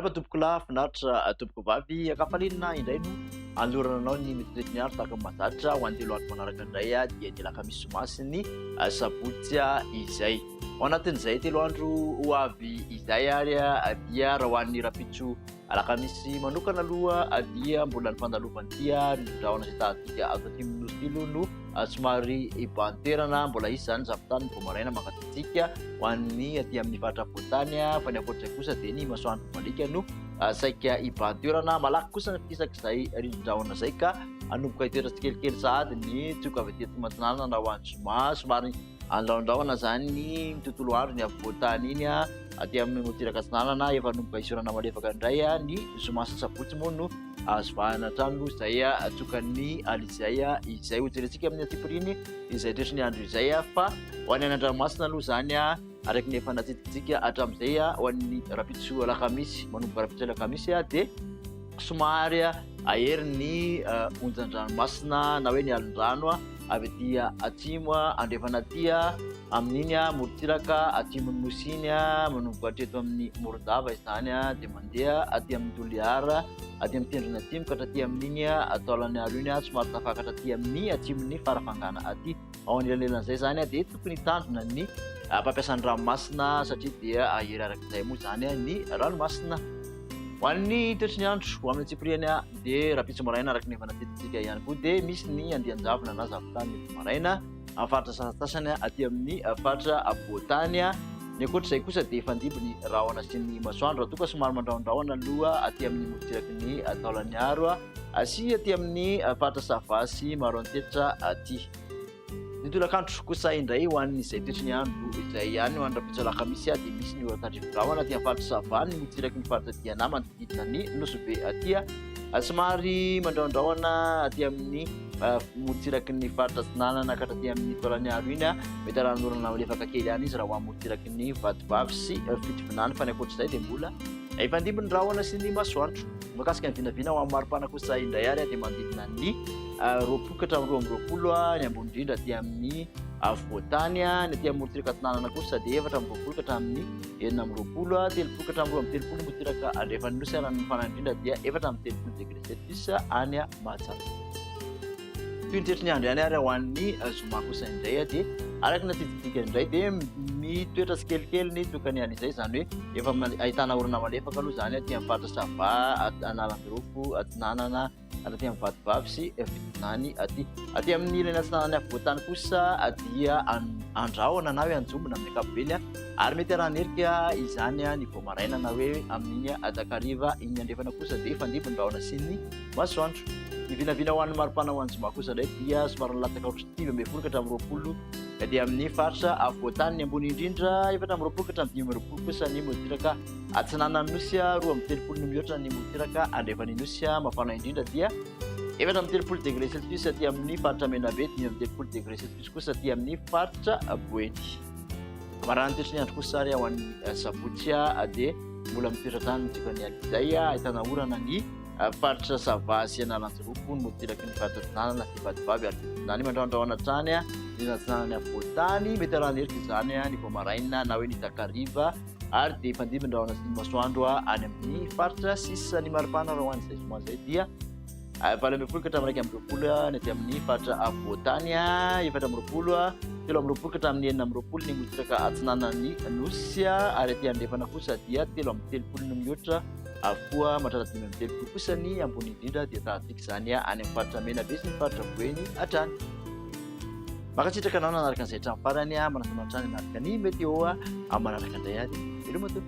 Miarahaba tompoko lahy, finaritra tompoko vavy, ankafalinina indray no alorana anao ny mitiretry ny andro tahaka ny mahazatra ho an'ity lohan'ny manaraka indray dia ny lakamisy somasiny sabotsy izay. Ao anatin'izay telo andro ho avy izay ary dia raha ho an'ny rapitso alakamisy manokana aloha dia mbola ny fandalovan'ity rindraona izay tahantsika ato aty minosy tilo no somary ibanterana mbola izy zany zavotany vao maraina mankatsitsika ho an'ny aty amin'ny faritra voatany fa ny ankoatr'izay kosa dia ny masoandro malika no saika ibanterana malaky kosa ny fisak'izay rindraona izay ka anomboka hitoetra tsikelikely sahady ny tsoka avy aty matsinana na ho an'ny zoma somary andraondraona zany ny tontolo andro ny avy voatany iny aty amin'ny motiraka tsinanana efa anomboka isorana malefaka indray ny zoma sy sabotsy moa no azovahana trano izay tsokan'ny alizay izay hojerentsika amin'ny atipiriny izay tretry ny andro izay fa ho any an-dranomasina aloha zany araiky ny efa natsititsika hatramin'izay ho an'ny rapitso alakamisy manomboka rapitso alakamisy dia somary ahery ny onjan-dranomasina na hoe ny alin-drano avy aty atsimo andrefana aty amin'iny morotsiraka atsimon'ny nosiny manomboka hatreto amin'ny morondava izany dia mandeha aty amin'ny toliara aty amin'ny tendrony atsimo ka hatraty amin'iny ataolany alo iny somary tafakatra aty amin'ny atsimon'ny farafangana aty ao an'elanelan'izay zany dia tokony tandrona ny mpampiasan'ny ranomasina satria dia ahery arak'izay moa zany ny ranomasina. Ho an'ny toetry ny andro ho amin'ny atsipiriany dia rapitso maraina araka ny efa natetitsika ihany koa dia misy ny andian-javona na zavotany maraina amin'ny faritra sasasasany aty amin'ny faritra voatany ny ankoatr'izay kosa dia efa andibo ny rahona sy ny masoandro toka somary mandraondraona aloha aty amin'ny moritiraky ny taolany aro sy aty amin'ny faritra savasy maro antetra aty. Ny tolakandro kosa indray ho an'izay toetry ny andro izay ihany ho an'ny rapitso alakamisy dia misy ny oratandrivorahona aty amin'ny faritra savany motsiraky ny faritra diana manodidina ny nosobe aty somary mandraondraona aty amin'ny motsiraky ny faritra tsinanana ka hatraty amin'ny taolany aro iny mety aranorana malefaka kely ihany izy raha ho motsiraky ny vatovavy sy fitivinany fa ny ankoatr'izay dia mbola efa andimby ny rahona sy ny masoandro. Makasika ny vinavina ho amin'ny maripana kosa indray ary dia manodidina ny roapokatra amin'ny roa amby roapolo ny ambony indrindra aty amin'ny voatany ny aty amin'ny motiraka tinanana kosa dia efatra amby roapolokatra amin'ny enina amby roapolo telopolokatra amby roa amby telopolo motiraka andrefany nosy raha ny fanany indrindra dia efatra amby telopolo degré celsius any Mahatsara. Toy ny toetry ny andro ihany ary ho an'ny zoma kosa indray dia araka natititika indray dia mitoetra tsikelikely ny tokany alizay zany hoe efa ahitana orana malefaka aloha zany aty amin'ny faritra sava analambirofo atsinanana aty amin'ny vatovavy sy fitinany aty amin'ny ilany atsinanany voatany kosa dia andrahona na hoe anjombona amin'ny ankapobeny ary mety arahanerika izany ny vao maraina na hoe amin'iny adakariva iny andrefana kosa dia efa andibo ny rahona sy ny masoandro. Ny vinavina ho an'ny maripana ho an'ny zoma kosa indray dia somary nilataka ohatr'ity amby folokatra amin'ny roapolo dia amin'ny faritra voatany ny ambony indrindra efatra amby roapolokatra amin'ny dimy amby roapolo kosa ny motiraka atsinanany nosy roa amby telopolo ny mihoatra ny motiraka andrefany nosy mafana indrindra dia efatra amby telopolo degré celsius aty amin'ny faritra menabe dimy amby telopolo degré celsius kosa aty amin'ny faritra boeny. Marany toetry ny andro kosa ary ao an'ny sabotsy dia mbola mitoetra tany tokany alizay ahitana orana ny faritra savasy analantsiropo ny motiraky ny faritra tinanana sy vatovavy ary tinany mandraondraona trany ny natsinanany voatany mety arahanerika izany ny vao maraina na hoe ny takariva ary dia efa andimby ny rahona sy ny masoandro any amin'ny faritra sisa ny maripana raha ho an'izay soman'izay dia valo amby folokatra amin'ny raiky amby roapolo ny aty amin'ny faritra voatany efatra amby roapolo telo amby roapolo katra amin'ny enina amby roapolo ny motiraka atsinanany nosy ary aty andrefana kosa dia telo amby telopolo ny mihoatra foa mahatratra dimy amby telopolo kosa ny ambony indrindra dia tahantsika izany any amin'ny faritra menabe sy ny faritra boeny hatrany. Makatsitraka anao nanaraka an'izay hatramin'ny farany manasana hatrany anaraka ny meteo manaraka indray ary elo mato.